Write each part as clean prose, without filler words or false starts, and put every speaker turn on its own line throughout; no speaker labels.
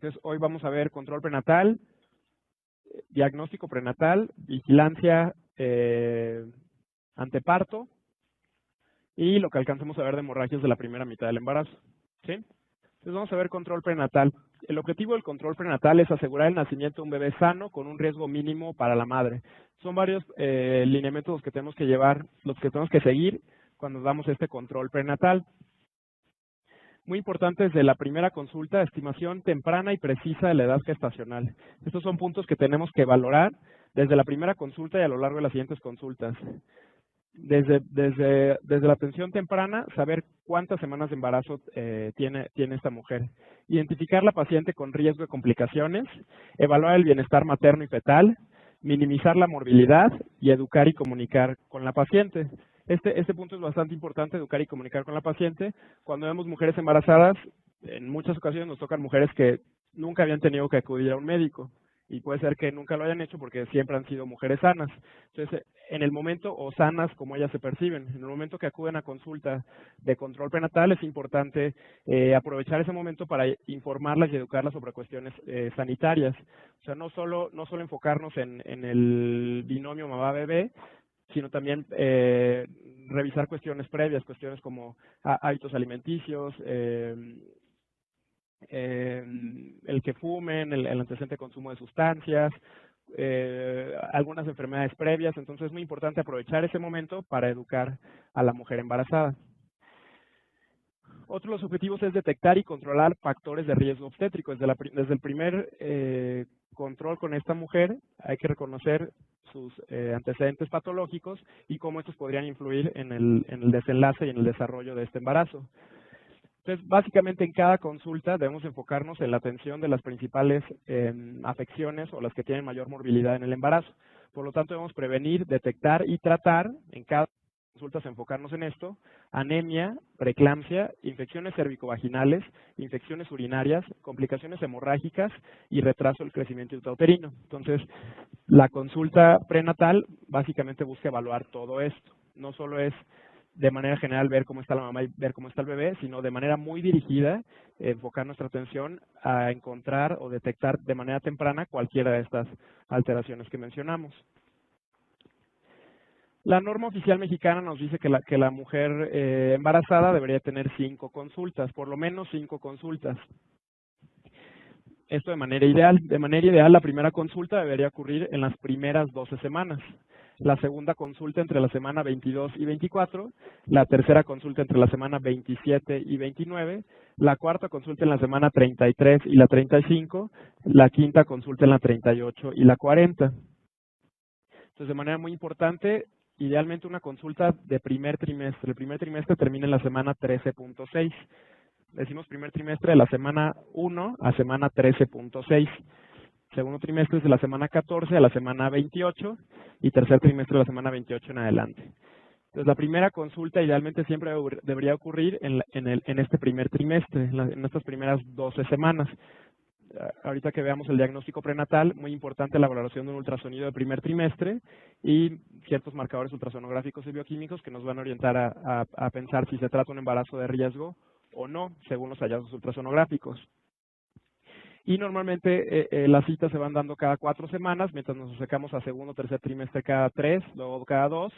Entonces, hoy vamos a ver control prenatal, diagnóstico prenatal, vigilancia anteparto y lo que alcancemos a ver de hemorragias de la primera mitad del embarazo. ¿Sí? Entonces vamos a ver control prenatal. El objetivo del control prenatal es asegurar el nacimiento de un bebé sano con un riesgo mínimo para la madre. Son varios lineamientos los que tenemos que llevar, los que tenemos que seguir cuando damos este control prenatal. Muy importante desde la primera consulta, estimación temprana y precisa de la edad gestacional. Estos son puntos que tenemos que valorar desde la primera consulta y a lo largo de las siguientes consultas. Desde la atención temprana, saber cuántas semanas de embarazo tiene esta mujer. Identificar la paciente con riesgo de complicaciones, evaluar el bienestar materno y fetal, minimizar la morbilidad y educar y comunicar con la paciente. Este punto es bastante importante, educar y comunicar con la paciente. Cuando vemos mujeres embarazadas, en muchas ocasiones nos tocan mujeres que nunca habían tenido que acudir a un médico. Y puede ser que nunca lo hayan hecho porque siempre han sido mujeres sanas. Entonces, en el momento, o sanas como ellas se perciben, en el momento que acuden a consulta de control prenatal, es importante aprovechar ese momento para informarlas y educarlas sobre cuestiones sanitarias. O sea, no solo enfocarnos en el binomio mamá-bebé, sino también revisar cuestiones previas, cuestiones como hábitos alimenticios, el que fumen, el antecedente de consumo de sustancias, algunas enfermedades previas. Entonces es muy importante aprovechar ese momento para educar a la mujer embarazada. Otro de los objetivos es detectar y controlar factores de riesgo obstétrico. Desde el primer control con esta mujer hay que reconocer sus antecedentes patológicos y cómo estos podrían influir en el desenlace y en el desarrollo de este embarazo. Entonces, básicamente en cada consulta debemos enfocarnos en la atención de las principales afecciones o las que tienen mayor morbilidad en el embarazo. Por lo tanto, debemos prevenir, detectar y tratar en cada consulta, enfocarnos en esto: anemia, preeclampsia, infecciones cervicovaginales, infecciones urinarias, complicaciones hemorrágicas y retraso del crecimiento intrauterino. Entonces, la consulta prenatal básicamente busca evaluar todo esto. No solo es de manera general ver cómo está la mamá y ver cómo está el bebé, sino de manera muy dirigida enfocar nuestra atención a encontrar o detectar de manera temprana cualquiera de estas alteraciones que mencionamos. La norma oficial mexicana nos dice que la mujer embarazada debería tener 5 consultas, por lo menos 5 consultas. Esto de manera ideal. De manera ideal, la primera consulta debería ocurrir en las primeras 12 semanas. La segunda consulta entre la semana 22 y 24, la tercera consulta entre la semana 27 y 29, la cuarta consulta en la semana 33 y la 35, la quinta consulta en la 38 y la 40. Entonces, de manera muy importante, idealmente una consulta de primer trimestre. El primer trimestre termina en la semana 13.6. Decimos primer trimestre de la semana 1 a semana 13.6. Segundo trimestre es de la semana 14 a la semana 28 y tercer trimestre de la semana 28 en adelante. Entonces, la primera consulta idealmente siempre debería ocurrir en este primer trimestre, en estas primeras 12 semanas. Ahorita que veamos el diagnóstico prenatal, muy importante la valoración de un ultrasonido de primer trimestre y ciertos marcadores ultrasonográficos y bioquímicos que nos van a orientar a pensar si se trata de un embarazo de riesgo o no, según los hallazgos ultrasonográficos. Y normalmente las citas se van dando cada 4 semanas, mientras nos acercamos a segundo o tercer trimestre cada 3, luego cada 2.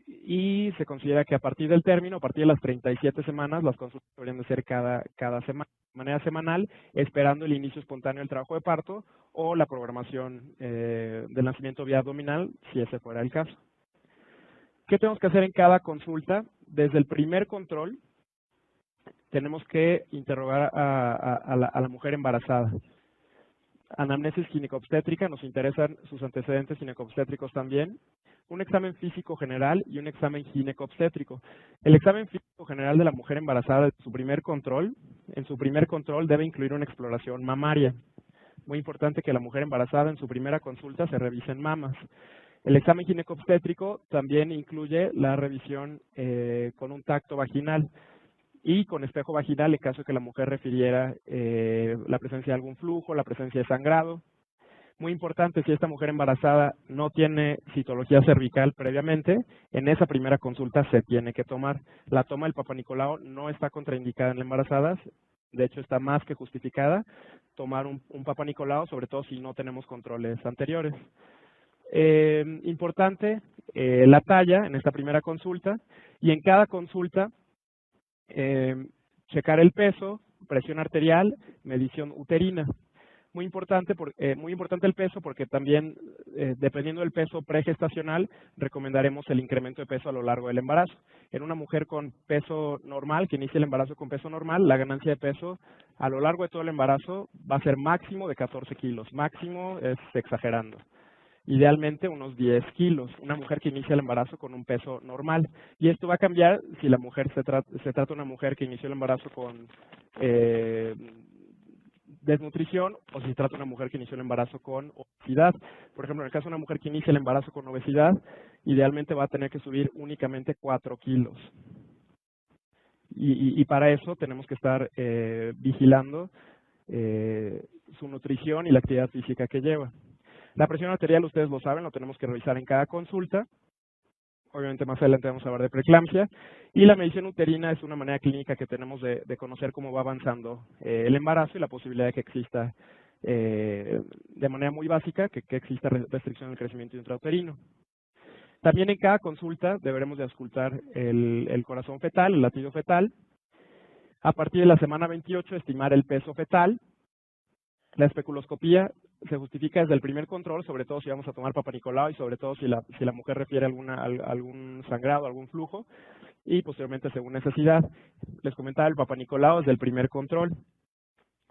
Y se considera que a partir del término, a partir de las 37 semanas, las consultas deberían de ser cada semana, de manera semanal, esperando el inicio espontáneo del trabajo de parto o la programación del nacimiento vía abdominal, si ese fuera el caso. ¿Qué tenemos que hacer en cada consulta? Desde el primer control, tenemos que interrogar a la mujer embarazada. Anamnesis ginecobstétrica, nos interesan sus antecedentes ginecobstétricos también. Un examen físico general y un examen ginecobstétrico. El examen físico general de la mujer embarazada en su primer control debe incluir una exploración mamaria. Muy importante que la mujer embarazada en su primera consulta se revisen mamas. El examen ginecobstétrico también incluye la revisión con un tacto vaginal y con espejo vaginal en caso de que la mujer refiriera la presencia de algún flujo, la presencia de sangrado. Muy importante, si esta mujer embarazada no tiene citología cervical previamente, en esa primera consulta se tiene que tomar. La toma del Papá Nicolau no está contraindicada en las embarazadas, de hecho está más que justificada tomar un Papa Nicolau, sobre todo si no tenemos controles anteriores. Importante, la talla en esta primera consulta, y en cada consulta checar el peso, presión arterial, medición uterina. Muy importante el peso, porque también, dependiendo del peso pregestacional, recomendaremos el incremento de peso a lo largo del embarazo. En una mujer con peso normal, que inicia el embarazo con peso normal, la ganancia de peso a lo largo de todo el embarazo va a ser máximo de 14 kilos. Máximo es exagerando. Idealmente unos 10 kilos, una mujer que inicia el embarazo con un peso normal. Y esto va a cambiar si la mujer se trata de una mujer que inició el embarazo con desnutrición, o si se trata de una mujer que inició el embarazo con obesidad. Por ejemplo, en el caso de una mujer que inicia el embarazo con obesidad, idealmente va a tener que subir únicamente 4 kilos. Y para eso tenemos que estar vigilando su nutrición y la actividad física que lleva. La presión arterial, ustedes lo saben, lo tenemos que revisar en cada consulta. Obviamente más adelante vamos a hablar de preeclampsia. Y la medición uterina es una manera clínica que tenemos de conocer cómo va avanzando el embarazo y la posibilidad de que exista, de manera muy básica, que exista restricción del crecimiento intrauterino. También en cada consulta deberemos de auscultar el corazón fetal, el latido fetal. A partir de la semana 28, estimar el peso fetal. La especuloscopía se justifica desde el primer control, sobre todo si vamos a tomar Papa Nicolau y sobre todo si la mujer refiere algún sangrado, algún flujo, y posteriormente según necesidad. Les comentaba, el Papa Nicolau es del primer control.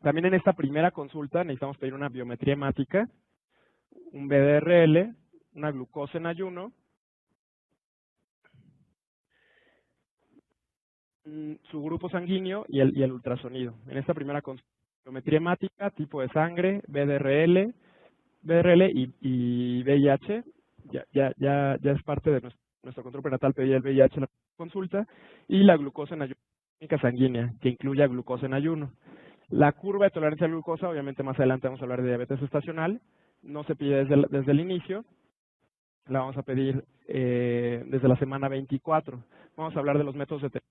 También en esta primera consulta necesitamos pedir una biometría hemática, un BDRL, una glucosa en ayuno, su grupo sanguíneo y el ultrasonido. En esta primera consulta, biometría hemática, tipo de sangre, BDRL y VIH, ya es parte de nuestro control prenatal, pedir el VIH en la consulta, y la glucosa en ayuno sanguínea, que incluya glucosa en ayuno. La curva de tolerancia a la glucosa, obviamente más adelante vamos a hablar de diabetes gestacional, no se pide desde el inicio, la vamos a pedir desde la semana 24. Vamos a hablar de los métodos de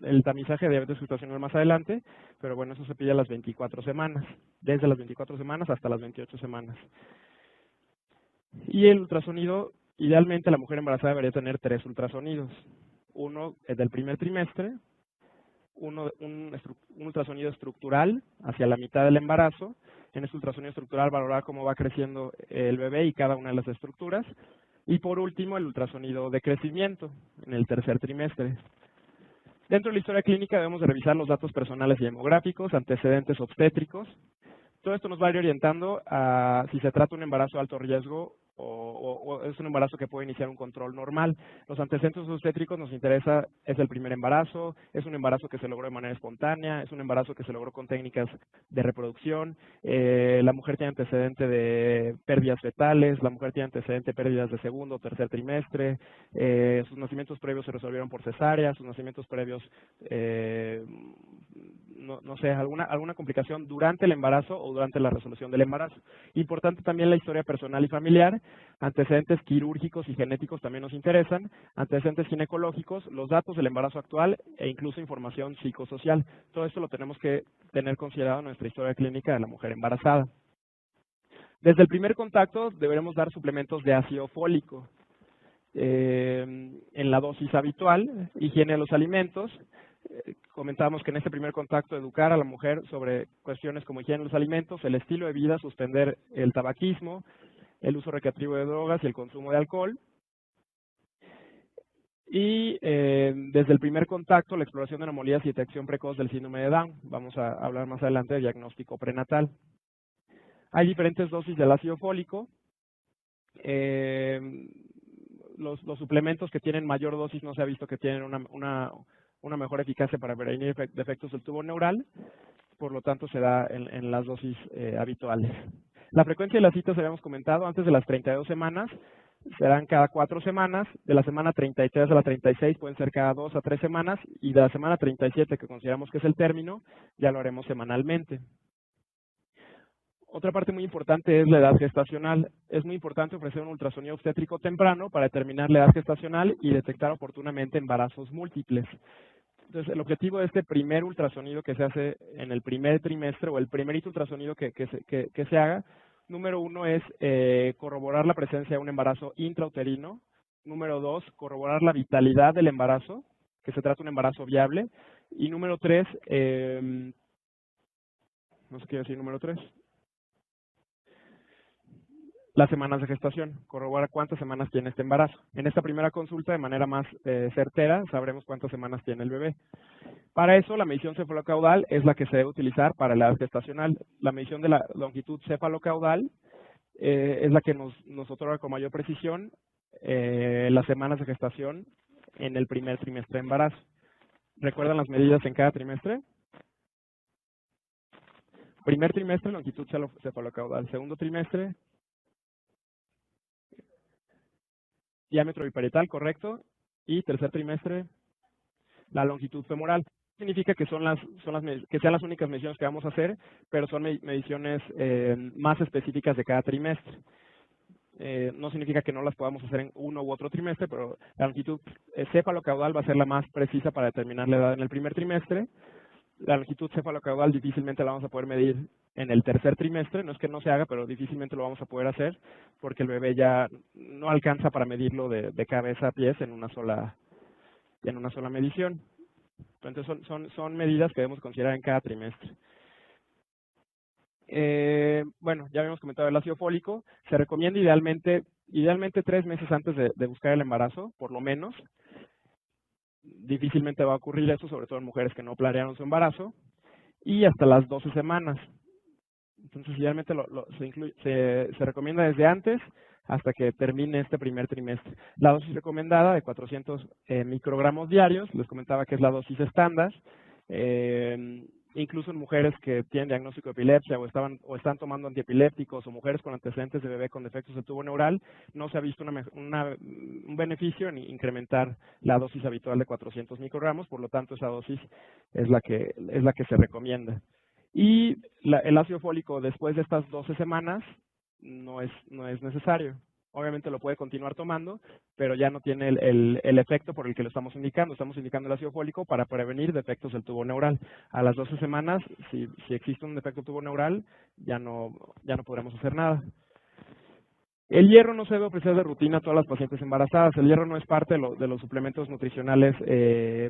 el tamizaje de diabetes gestacional más adelante, pero bueno, eso se pide a las 24 semanas, desde las 24 semanas hasta las 28 semanas. Y el ultrasonido, idealmente la mujer embarazada debería tener 3 ultrasonidos. Uno del primer trimestre, un ultrasonido estructural hacia la mitad del embarazo. En este ultrasonido estructural valorar cómo va creciendo el bebé y cada una de las estructuras. Y por último, el ultrasonido de crecimiento en el tercer trimestre. Dentro de la historia clínica debemos de revisar los datos personales y demográficos, antecedentes obstétricos. Todo esto nos va a ir orientando a si se trata de un embarazo de alto riesgo o es un embarazo que puede iniciar un control normal. Los antecedentes obstétricos nos interesa, es el primer embarazo, es un embarazo que se logró de manera espontánea, es un embarazo que se logró con técnicas de reproducción, la mujer tiene antecedente de pérdidas fetales, la mujer tiene antecedente de pérdidas de segundo o tercer trimestre, sus nacimientos previos se resolvieron por cesárea, sus nacimientos previos, no sé, alguna complicación durante el embarazo o durante la resolución del embarazo. Importante también la historia personal y familiar, antecedentes quirúrgicos y genéticos también nos interesan, antecedentes ginecológicos, los datos del embarazo actual e incluso información psicosocial. Todo esto lo tenemos que tener considerado en nuestra historia clínica de la mujer embarazada. Desde el primer contacto deberemos dar suplementos de ácido fólico en la dosis habitual, higiene de los alimentos. Comentábamos que en este primer contacto educar a la mujer sobre cuestiones como higiene de los alimentos, el estilo de vida, suspender el tabaquismo, el uso recreativo de drogas y el consumo de alcohol. Y desde el primer contacto, la exploración de anomalías y detección precoz del síndrome de Down. Vamos a hablar más adelante de diagnóstico prenatal. Hay diferentes dosis del ácido fólico. Los suplementos que tienen mayor dosis no se ha visto que tienen una mejor eficacia para prevenir defectos del tubo neural, por lo tanto se da en las dosis habituales. La frecuencia de las citas, habíamos comentado, antes de las 32 semanas, serán cada 4 semanas, de la semana 33 a la 36 pueden ser cada 2 a 3 semanas, y de la semana 37, que consideramos que es el término, ya lo haremos semanalmente. Otra parte muy importante es la edad gestacional. Es muy importante ofrecer un ultrasonido obstétrico temprano para determinar la edad gestacional y detectar oportunamente embarazos múltiples. Entonces, el objetivo de este primer ultrasonido que se hace en el primer trimestre o el primerito ultrasonido que se haga, número 1 es corroborar la presencia de un embarazo intrauterino. Número 2, corroborar la vitalidad del embarazo, que se trata de un embarazo viable. Y número 3, no sé qué decir, número 3. Las semanas de gestación, corroborar cuántas semanas tiene este embarazo. En esta primera consulta, de manera más certera, sabremos cuántas semanas tiene el bebé. Para eso, la medición cefalocaudal es la que se debe utilizar para la edad gestacional. La medición de la longitud cefalocaudal es la que nos otorga con mayor precisión las semanas de gestación en el primer trimestre de embarazo. ¿Recuerdan las medidas en cada trimestre? Primer trimestre, longitud cefalocaudal. Segundo trimestre, diámetro biparietal, correcto. Y tercer trimestre, la longitud femoral. Significa que sean las únicas mediciones que vamos a hacer, pero son mediciones más específicas de cada trimestre. No significa que no las podamos hacer en uno u otro trimestre, pero la longitud cefalocaudal va a ser la más precisa para determinar la edad en el primer trimestre. La longitud cefalocaudal difícilmente la vamos a poder medir en el tercer trimestre, no es que no se haga, pero difícilmente lo vamos a poder hacer porque el bebé ya no alcanza para medirlo de cabeza a pies en una sola medición. Entonces son medidas que debemos considerar en cada trimestre. Bueno, ya habíamos comentado el ácido fólico. Se recomienda idealmente 3 meses antes de buscar el embarazo, por lo menos. Difícilmente va a ocurrir eso, sobre todo en mujeres que no planearon su embarazo. Y hasta las 12 semanas. Entonces, idealmente se recomienda desde antes hasta que termine este primer trimestre. La dosis recomendada de 400 microgramos diarios, les comentaba que es la dosis estándar. Incluso en mujeres que tienen diagnóstico de epilepsia o están tomando antiepilépticos o mujeres con antecedentes de bebé con defectos del tubo neural, no se ha visto un beneficio en incrementar la dosis habitual de 400 microgramos, por lo tanto esa dosis es la que se recomienda. Y el ácido fólico después de estas 12 semanas no es necesario. Obviamente lo puede continuar tomando, pero ya no tiene el efecto por el que lo estamos indicando. Estamos indicando el ácido fólico para prevenir defectos del tubo neural. A las 12 semanas, si existe un defecto del tubo neural, ya no podremos hacer nada. El hierro no se debe ofrecer de rutina a todas las pacientes embarazadas. El hierro no es parte de los suplementos nutricionales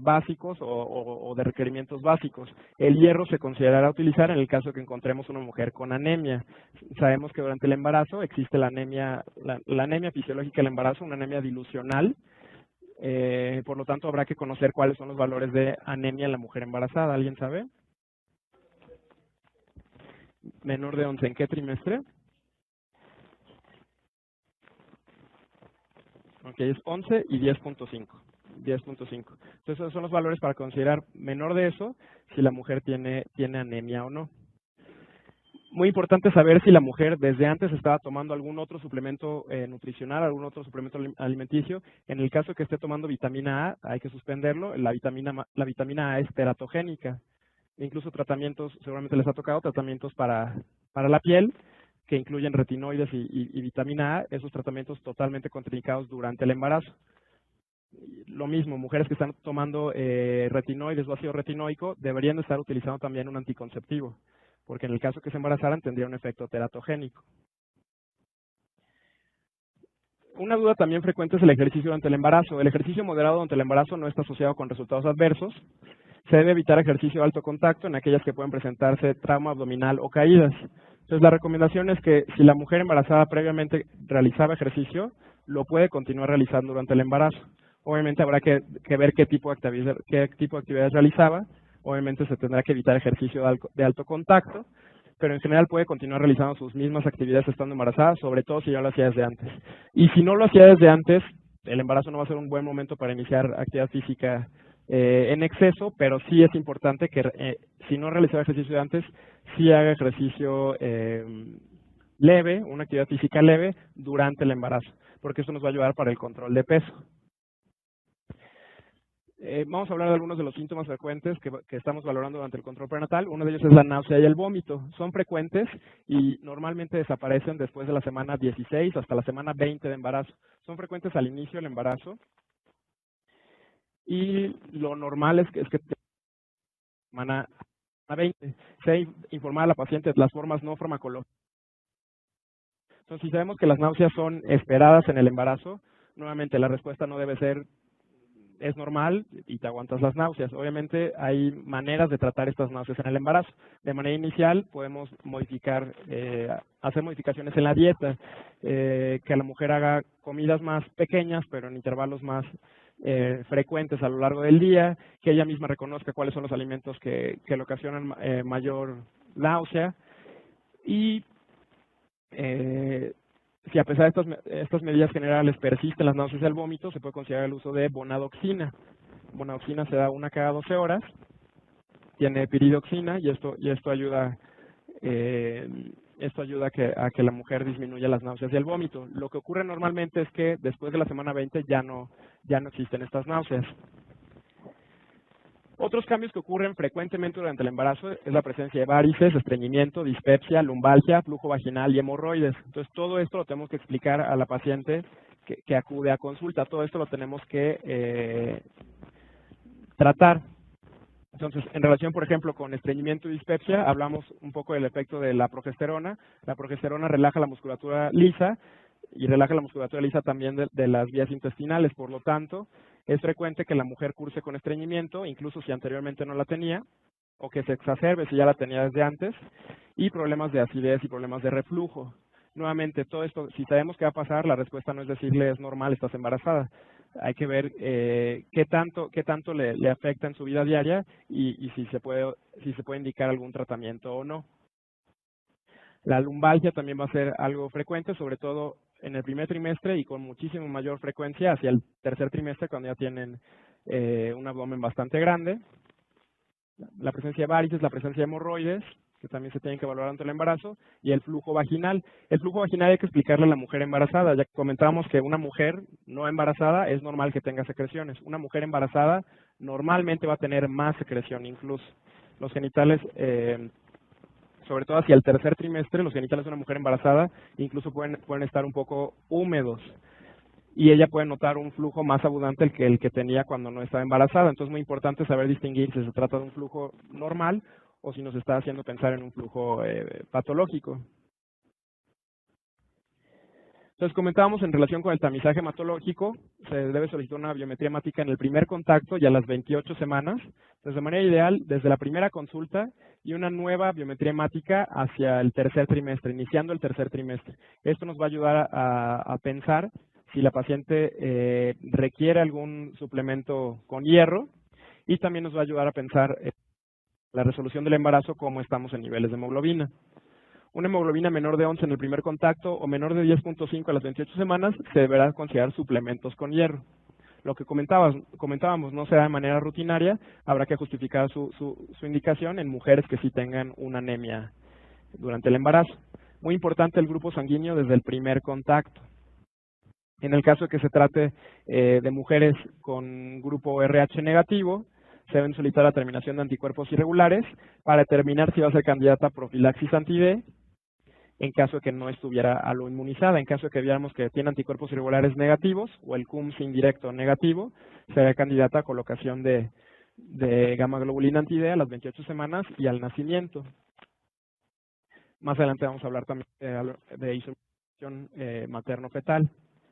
básicos o de requerimientos básicos. El hierro se considerará utilizar en el caso de que encontremos una mujer con anemia. Sabemos que durante el embarazo existe la anemia fisiológica del embarazo, una anemia dilucional. Por lo tanto, habrá que conocer cuáles son los valores de anemia en la mujer embarazada. ¿Alguien sabe? Menor de 11, ¿en qué trimestre? Ok, es 11 y 10.5. 10.5. Entonces, esos son los valores para considerar menor de eso si la mujer tiene anemia o no. Muy importante saber si la mujer desde antes estaba tomando algún otro suplemento nutricional, algún otro suplemento alimenticio. En el caso que esté tomando vitamina A, hay que suspenderlo. La vitamina A es teratogénica. Incluso tratamientos, seguramente les ha tocado, tratamientos para la piel, que incluyen retinoides y vitamina A, esos tratamientos totalmente contraindicados durante el embarazo. Lo mismo, mujeres que están tomando retinoides o ácido retinoico deberían estar utilizando también un anticonceptivo, porque en el caso que se embarazaran tendría un efecto teratogénico. Una duda también frecuente es el ejercicio durante el embarazo. El ejercicio moderado durante el embarazo no está asociado con resultados adversos. Se debe evitar ejercicio de alto contacto en aquellas que pueden presentarse trauma abdominal o caídas. Entonces, la recomendación es que si la mujer embarazada previamente realizaba ejercicio, lo puede continuar realizando durante el embarazo. Obviamente habrá que ver qué tipo de actividades realizaba. Obviamente se tendrá que evitar ejercicio de alto contacto, pero en general puede continuar realizando sus mismas actividades estando embarazada, sobre todo si ya lo hacía desde antes. Y si no lo hacía desde antes, el embarazo no va a ser un buen momento para iniciar actividad física en exceso, pero sí es importante que si no realizaba ejercicio de antes, sí haga ejercicio leve, una actividad física leve durante el embarazo, porque eso nos va a ayudar para el control de peso. Vamos a hablar de algunos de los síntomas frecuentes que estamos valorando durante el control prenatal. Uno de ellos es la náusea y el vómito. Son frecuentes y normalmente desaparecen después de la semana 16 hasta la semana 20 de embarazo. Son frecuentes al inicio del embarazo. y lo normal es que semana 20 se informar a la paciente de las formas no farmacológicas. Entonces, si sabemos que las náuseas son esperadas en el embarazo, nuevamente la respuesta no debe ser es normal y te aguantas las náuseas. Obviamente hay maneras de tratar estas náuseas en el embarazo. De manera inicial podemos modificar, hacer modificaciones en la dieta, que la mujer haga comidas más pequeñas pero en intervalos más frecuentes a lo largo del día, que ella misma reconozca cuáles son los alimentos que le ocasionan mayor náusea y si a pesar de estas medidas generales persisten las náuseas y el vómito, se puede considerar el uso de bonadoxina. Bonadoxina se da una cada 12 horas, tiene piridoxina y esto ayuda a que la mujer disminuya las náuseas y el vómito. Lo que ocurre normalmente es que después de la semana 20 ya no existen estas náuseas. Otros cambios que ocurren frecuentemente durante el embarazo es la presencia de varices, estreñimiento, dispepsia, lumbalgia, flujo vaginal y hemorroides. Entonces, todo esto lo tenemos que explicar a la paciente que acude a consulta. Todo esto lo tenemos que tratar. Entonces, en relación, por ejemplo, con estreñimiento y dispepsia, hablamos un poco del efecto de la progesterona. La progesterona relaja la musculatura lisa y relaja la musculatura lisa también de las vías intestinales. Por lo tanto, es frecuente que la mujer curse con estreñimiento, incluso si anteriormente no la tenía, o que se exacerbe si ya la tenía desde antes, y problemas de acidez y problemas de reflujo. Nuevamente, todo esto, si sabemos qué va a pasar, la respuesta no es decirle es normal, estás embarazada. Hay que ver qué tanto le afecta en su vida diaria y si se puede indicar algún tratamiento o no. La lumbalgia también va a ser algo frecuente, sobre todo en el primer trimestre y con muchísimo mayor frecuencia hacia el tercer trimestre cuando ya tienen un abdomen bastante grande. La presencia de varices, la presencia de hemorroides, que también se tienen que evaluar ante el embarazo, y el flujo vaginal. El flujo vaginal hay que explicarle a la mujer embarazada, ya que comentábamos que una mujer no embarazada es normal que tenga secreciones. Una mujer embarazada normalmente va a tener más secreción incluso. Los genitales, sobre todo hacia el tercer trimestre, los genitales de una mujer embarazada incluso pueden estar un poco húmedos y ella puede notar un flujo más abundante que el que tenía cuando no estaba embarazada. Entonces es muy importante saber distinguir si se trata de un flujo normal o si nos está haciendo pensar en un flujo patológico. Entonces comentábamos en relación con el tamizaje hematológico, se debe solicitar una biometría hemática en el primer contacto y a las 28 semanas. Entonces de manera ideal, desde la primera consulta y una nueva biometría hemática hacia el tercer trimestre, iniciando el tercer trimestre. Esto nos va a ayudar a pensar si la paciente requiere algún suplemento con hierro y también nos va a ayudar a pensar la resolución del embarazo, cómo estamos en niveles de hemoglobina. Una hemoglobina menor de 11 en el primer contacto o menor de 10.5 a las 28 semanas se deberá considerar suplementos con hierro. Lo que comentábamos no se da de manera rutinaria, habrá que justificar su indicación en mujeres que sí tengan una anemia durante el embarazo. Muy importante el grupo sanguíneo desde el primer contacto. En el caso de que se trate de mujeres con grupo RH negativo, se deben solicitar la terminación de anticuerpos irregulares para determinar si va a ser candidata a profilaxis anti-D en caso de que no estuviera aloinmunizada. En caso de que viéramos que tiene anticuerpos irregulares negativos o el CUMS indirecto negativo, será candidata a colocación de gamma globulina anti-D a las 28 semanas y al nacimiento. Más adelante vamos a hablar también de isomerización materno-fetal.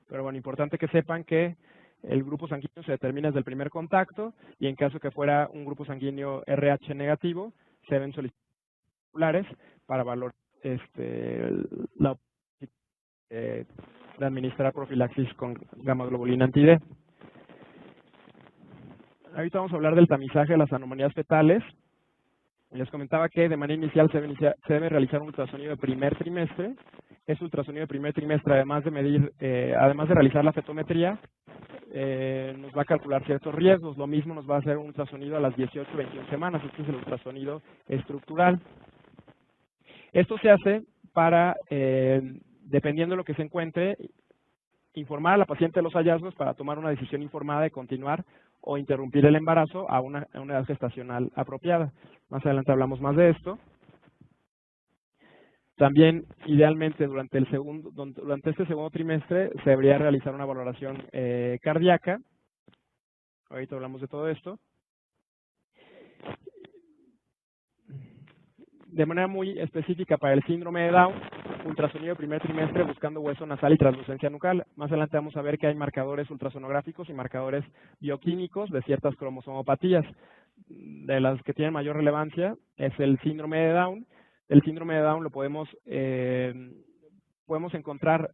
Pero bueno, importante que sepan que el grupo sanguíneo se determina desde el primer contacto y en caso que fuera un grupo sanguíneo RH negativo, se deben solicitar para valorar la de administrar profilaxis con gamma globulina anti-D. Ahorita vamos a hablar del tamizaje de las anomalías fetales. Les comentaba que de manera inicial se debe realizar un ultrasonido de primer trimestre. Ese ultrasonido de primer trimestre, además de realizar la fetometría, nos va a calcular ciertos riesgos. Lo mismo nos va a hacer un ultrasonido a las 18 o 21 semanas. Este es el ultrasonido estructural. Esto se hace para, dependiendo de lo que se encuentre, informar a la paciente de los hallazgos para tomar una decisión informada de continuar o interrumpir el embarazo a una edad gestacional apropiada. Más adelante hablamos más de esto. También, idealmente, durante este segundo trimestre se debería realizar una valoración cardíaca Ahorita hablamos de todo esto. De manera muy específica para el síndrome de Down, ultrasonido de primer trimestre buscando hueso nasal y translucencia nucal. Más adelante vamos a ver que hay marcadores ultrasonográficos y marcadores bioquímicos de ciertas cromosomopatías. De las que tienen mayor relevancia es el síndrome de Down. El síndrome de Down lo podemos encontrar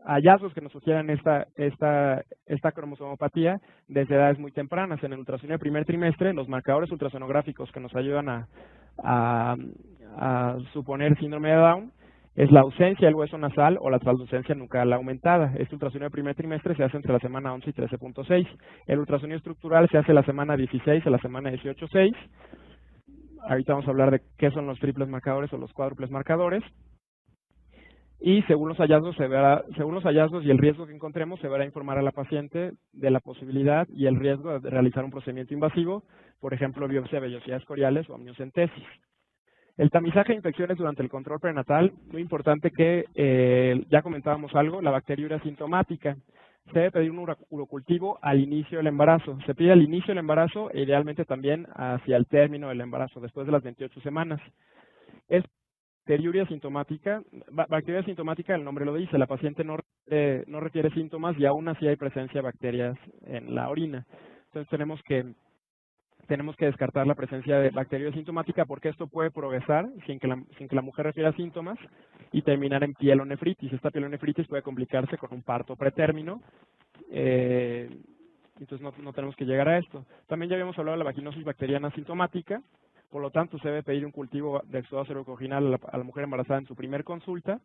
hallazgos que nos sugieran esta cromosomopatía desde edades muy tempranas. En el ultrasonido de primer trimestre, los marcadores ultrasonográficos que nos ayudan a suponer síndrome de Down es la ausencia del hueso nasal o la translucencia nucal aumentada. Este ultrasonido de primer trimestre se hace entre la semana 11 y 13.6. El ultrasonido estructural se hace la semana 16 a la semana 18.6. Ahorita vamos a hablar de qué son los triples marcadores o los cuádruples marcadores. Y según los hallazgos y el riesgo que encontremos, se va a informar a la paciente de la posibilidad y el riesgo de realizar un procedimiento invasivo, por ejemplo, biopsia de vellosidades coriales o amniocentesis. El tamizaje de infecciones durante el control prenatal, muy importante que ya comentábamos algo, la bacteriuria asintomática. Se debe pedir un urocultivo al inicio del embarazo. Se pide al inicio del embarazo e idealmente también hacia el término del embarazo, después de las 28 semanas. Es bacteriuria asintomática. Bacteria asintomática, el nombre lo dice, la paciente no refiere síntomas y aún así hay presencia de bacterias en la orina. Entonces tenemos que descartar la presencia de bacteria asintomática porque esto puede progresar sin que la mujer refiera síntomas y terminar en pielonefritis. Esta pielonefritis puede complicarse con un parto pretérmino. Entonces no tenemos que llegar a esto. También ya habíamos hablado de la vaginosis bacteriana asintomática. Por lo tanto, se debe pedir un cultivo de exudado cervicovaginal a la mujer embarazada en su primer consulta.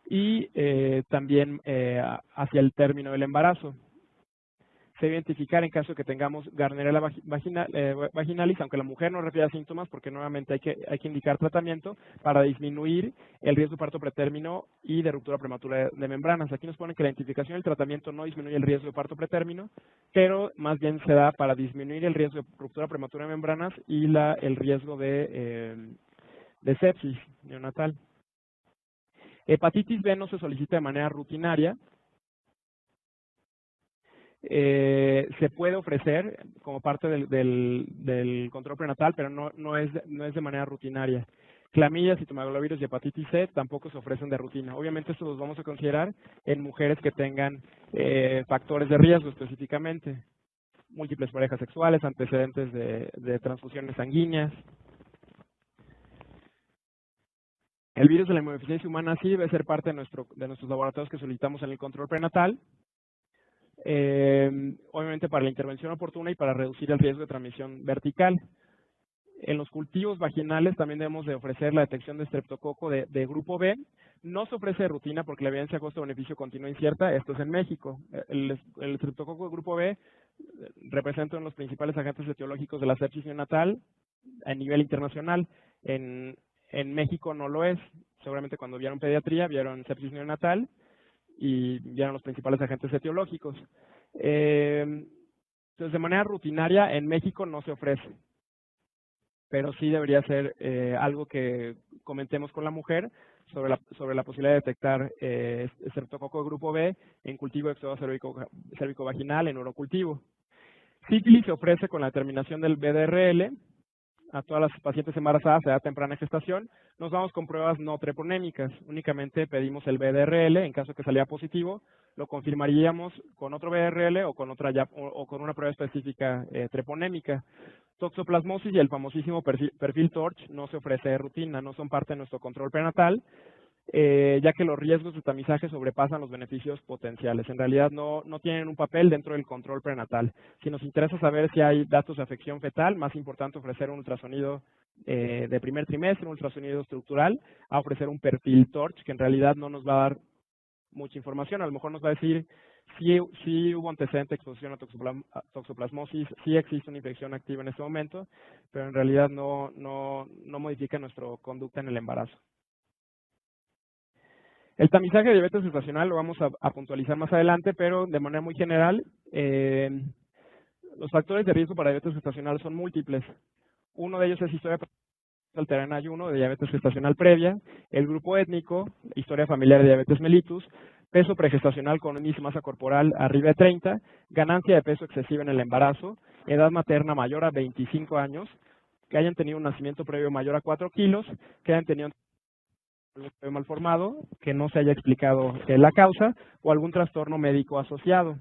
Y también hacia el término del embarazo. Se debe identificar en caso de que tengamos Gardnerella vaginalis, aunque la mujer no refiera síntomas, porque nuevamente hay que indicar tratamiento para disminuir el riesgo de parto pretérmino y de ruptura prematura de membranas. Aquí nos ponen que la identificación del tratamiento no disminuye el riesgo de parto pretérmino, pero más bien se da para disminuir el riesgo de ruptura prematura de membranas y el riesgo de sepsis neonatal. Hepatitis B no se solicita de manera rutinaria. Se puede ofrecer como parte del control prenatal, pero no es de manera rutinaria. Clamidia, citomegalovirus y hepatitis C tampoco se ofrecen de rutina. Obviamente estos los vamos a considerar en mujeres que tengan factores de riesgo específicamente, múltiples parejas sexuales, antecedentes de transfusiones sanguíneas. El virus de la inmunodeficiencia humana sí debe ser parte de nuestros laboratorios que solicitamos en el control prenatal. Obviamente para la intervención oportuna y para reducir el riesgo de transmisión vertical. En los cultivos vaginales también debemos de ofrecer la detección de estreptococo de grupo B. No se ofrece de rutina porque la evidencia costo-beneficio continúa incierta. Esto es en México. El estreptococo de grupo B representa uno de los principales agentes etiológicos de la sepsis neonatal a nivel internacional. En México no lo es. Seguramente cuando vieron pediatría vieron sepsis neonatal y vieron los principales agentes etiológicos. Entonces, de manera rutinaria, en México no se ofrece, pero sí debería ser algo que comentemos con la mujer sobre la posibilidad de detectar estreptococo de grupo B en cultivo de exudado cérvico-vaginal en urocultivo. Sífilis se ofrece con la determinación del BDRL a todas las pacientes embarazadas de edad temprana de gestación. Nos vamos con pruebas no treponémicas. Únicamente pedimos el BDRL. En caso que saliera positivo, lo confirmaríamos con otro BDRL o con una prueba específica treponémica. Toxoplasmosis y el famosísimo perfil TORCH no se ofrece de rutina, no son parte de nuestro control prenatal, ya que los riesgos de tamizaje sobrepasan los beneficios potenciales. En realidad no tienen un papel dentro del control prenatal. Si nos interesa saber si hay datos de afección fetal, más importante ofrecer un ultrasonido de primer trimestre, un ultrasonido estructural, a ofrecer un perfil TORCH, que en realidad no nos va a dar mucha información. A lo mejor nos va a decir si hubo antecedente de exposición a toxoplasmosis, si existe una infección activa en este momento, pero en realidad no modifica nuestra conducta en el embarazo. El tamizaje de diabetes gestacional lo vamos a puntualizar más adelante, pero de manera muy general, los factores de riesgo para diabetes gestacional son múltiples. Uno de ellos es historia alterada en ayuno de diabetes gestacional previa, el grupo étnico, historia familiar de diabetes mellitus, peso pregestacional con índice de masa corporal arriba de 30, ganancia de peso excesiva en el embarazo, edad materna mayor a 25 años, que hayan tenido un nacimiento previo mayor a 4 kilos, que hayan tenido un bebé mal formado, que no se haya explicado la causa, o algún trastorno médico asociado.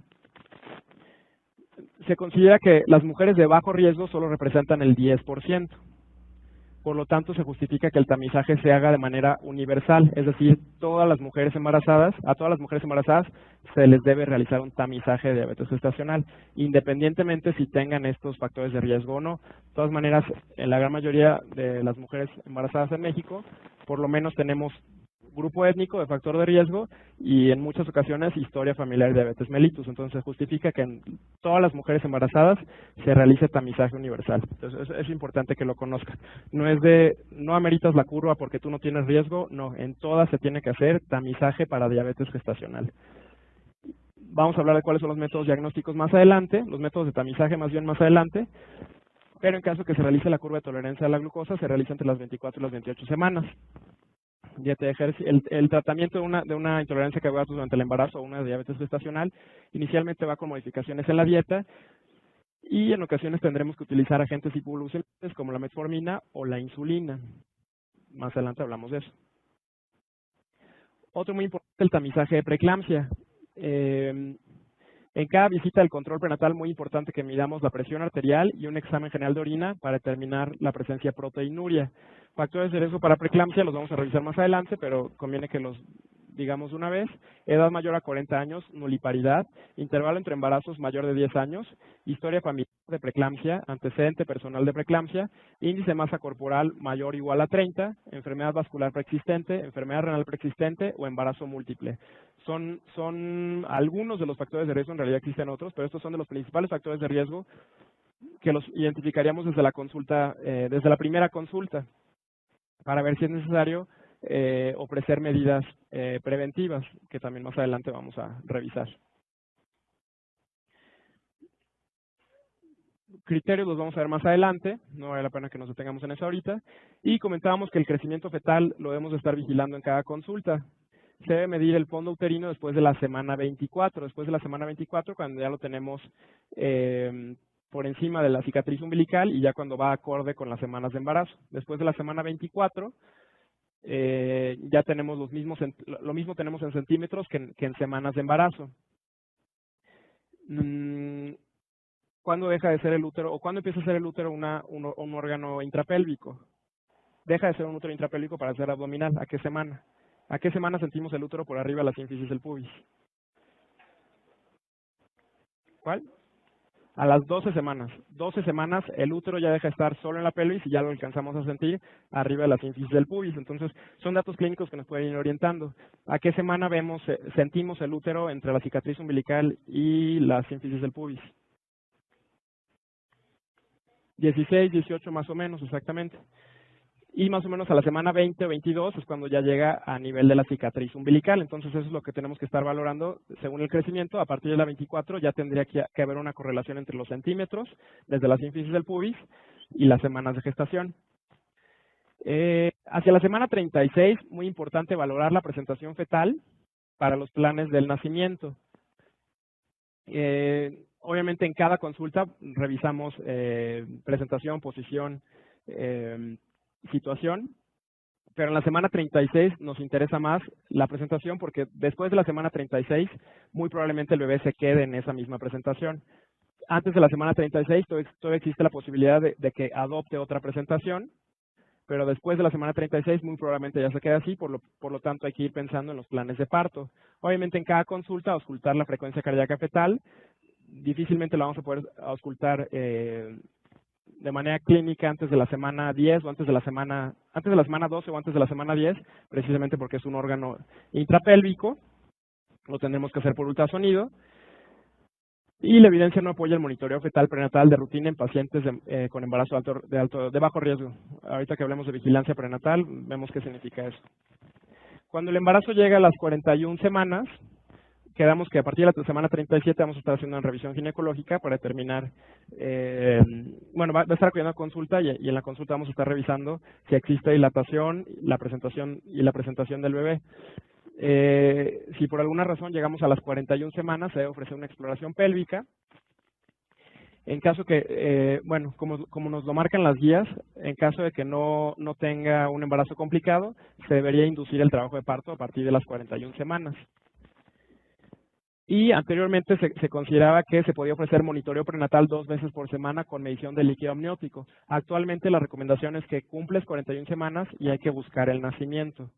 Se considera que las mujeres de bajo riesgo solo representan el 10%. Por lo tanto, se justifica que el tamizaje se haga de manera universal, es decir, a todas las mujeres embarazadas se les debe realizar un tamizaje de diabetes gestacional, independientemente si tengan estos factores de riesgo o no. De todas maneras, en la gran mayoría de las mujeres embarazadas en México, por lo menos tenemos grupo étnico de factor de riesgo y en muchas ocasiones historia familiar de diabetes mellitus. Entonces se justifica que en todas las mujeres embarazadas se realice tamizaje universal. Entonces es importante que lo conozcan. No ameritas la curva porque tú no tienes riesgo, no, en todas se tiene que hacer tamizaje para diabetes gestacional. Vamos a hablar de cuáles son los métodos diagnósticos más adelante, los métodos de tamizaje más bien más adelante, pero en caso que se realice la curva de tolerancia a la glucosa, se realiza entre las 24 y las 28 semanas. Dieta de ejercicio. El tratamiento de una intolerancia a carbohidratos durante el embarazo o una diabetes gestacional inicialmente va con modificaciones en la dieta y en ocasiones tendremos que utilizar agentes hipoglucemiantes como la metformina o la insulina. Más adelante hablamos de eso. Otro muy importante, el tamizaje de preeclampsia. En cada visita del control prenatal, muy importante que midamos la presión arterial y un examen general de orina para determinar la presencia de proteinuria. Factores de riesgo para preeclampsia los vamos a revisar más adelante, pero conviene que los digamos de una vez. Edad mayor a 40 años, nuliparidad, intervalo entre embarazos mayor de 10 años, historia familiar de preeclampsia, antecedente personal de preeclampsia, índice de masa corporal mayor o igual a 30, enfermedad vascular preexistente, enfermedad renal preexistente o embarazo múltiple. Son algunos de los factores de riesgo, en realidad existen otros, pero estos son de los principales factores de riesgo que los identificaríamos desde la consulta, desde la primera consulta, para ver si es necesario ofrecer medidas preventivas, que también más adelante vamos a revisar. Criterios los vamos a ver más adelante, no vale la pena que nos detengamos en eso ahorita. Y comentábamos que el crecimiento fetal lo debemos de estar vigilando en cada consulta. Se debe medir el fondo uterino después de la semana 24. Después de la semana 24, cuando ya lo tenemos por encima de la cicatriz umbilical y ya cuando va acorde con las semanas de embarazo. Después de la semana 24, ya tenemos lo mismo tenemos en centímetros que en semanas de embarazo. ¿Cuándo deja de ser el útero o cuándo empieza a ser el útero un órgano intrapélvico? Deja de ser un útero intrapélvico para ser abdominal. ¿A qué semana? ¿A qué semana sentimos el útero por arriba de la sínfisis del pubis? ¿Cuál? A las 12 semanas. 12 semanas el útero ya deja de estar solo en la pelvis y ya lo alcanzamos a sentir arriba de la sínfisis del pubis. Entonces, son datos clínicos que nos pueden ir orientando. ¿A qué semana sentimos el útero entre la cicatriz umbilical y la sínfisis del pubis? 16, 18 más o menos, exactamente. Y más o menos a la semana 20 o 22 es cuando ya llega a nivel de la cicatriz umbilical. Entonces eso es lo que tenemos que estar valorando según el crecimiento. A partir de la 24 ya tendría que haber una correlación entre los centímetros desde la sínfisis del pubis y las semanas de gestación. Hacia la semana 36, muy importante valorar la presentación fetal para los planes del nacimiento. Obviamente en cada consulta revisamos presentación, posición, situación, pero en la semana 36 nos interesa más la presentación porque después de la semana 36 muy probablemente el bebé se quede en esa misma presentación. Antes de la semana 36 todavía existe la posibilidad de que adopte otra presentación, pero después de la semana 36 muy probablemente ya se quede así, por lo tanto hay que ir pensando en los planes de parto. Obviamente en cada consulta auscultar la frecuencia cardíaca fetal, difícilmente la vamos a poder auscultar de manera clínica antes de la semana 10 o antes de la semana 12 o antes de la semana 10, precisamente porque es un órgano intrapélvico, lo tendremos que hacer por ultrasonido. Y la evidencia no apoya el monitoreo fetal prenatal de rutina en pacientes con embarazo de bajo riesgo. Ahorita que hablemos de vigilancia prenatal, vemos qué significa eso. Cuando el embarazo llega a las 41 semanas, quedamos que a partir de la semana 37 vamos a estar haciendo una revisión ginecológica para determinar, va a estar acudiendo a consulta y en la consulta vamos a estar revisando si existe dilatación, la presentación del bebé. Si por alguna razón llegamos a las 41 semanas, se debe ofrecer una exploración pélvica. En caso que, bueno, como nos lo marcan las guías, en caso de que no tenga un embarazo complicado, se debería inducir el trabajo de parto a partir de las 41 semanas. Y anteriormente se consideraba que se podía ofrecer monitoreo prenatal 2 veces por semana con medición de líquido amniótico. Actualmente la recomendación es que cumples 41 semanas y hay que buscar el nacimiento.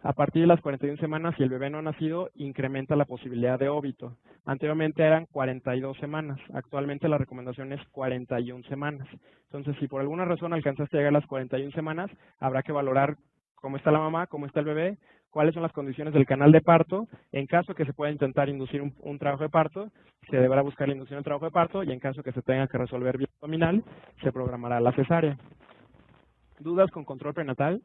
A partir de las 41 semanas, si el bebé no ha nacido, incrementa la posibilidad de óbito. Anteriormente eran 42 semanas, actualmente la recomendación es 41 semanas. Entonces, si por alguna razón alcanzaste a llegar a las 41 semanas, habrá que valorar cómo está la mamá, cómo está el bebé, cuáles son las condiciones del canal de parto. En caso que se pueda intentar inducir un trabajo de parto, se deberá buscar la inducción del trabajo de parto, y en caso que se tenga que resolver vía abdominal, se programará la cesárea. ¿Dudas con control prenatal?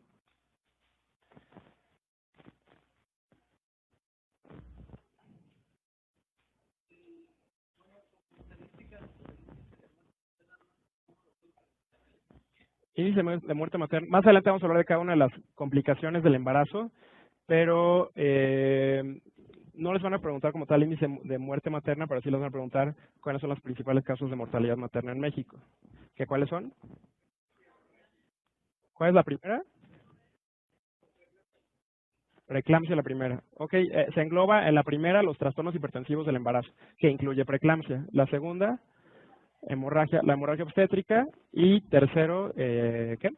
Índice de muerte materna. Más adelante vamos a hablar de cada una de las complicaciones del embarazo, pero no les van a preguntar como tal índice de muerte materna, pero sí les van a preguntar cuáles son los principales casos de mortalidad materna en México. ¿Qué cuáles son? ¿Cuál es la primera? Preeclampsia la primera. Ok, se engloba en la primera los trastornos hipertensivos del embarazo, que incluye preeclampsia. La segunda, la hemorragia obstétrica. Y tercero, ¿qué?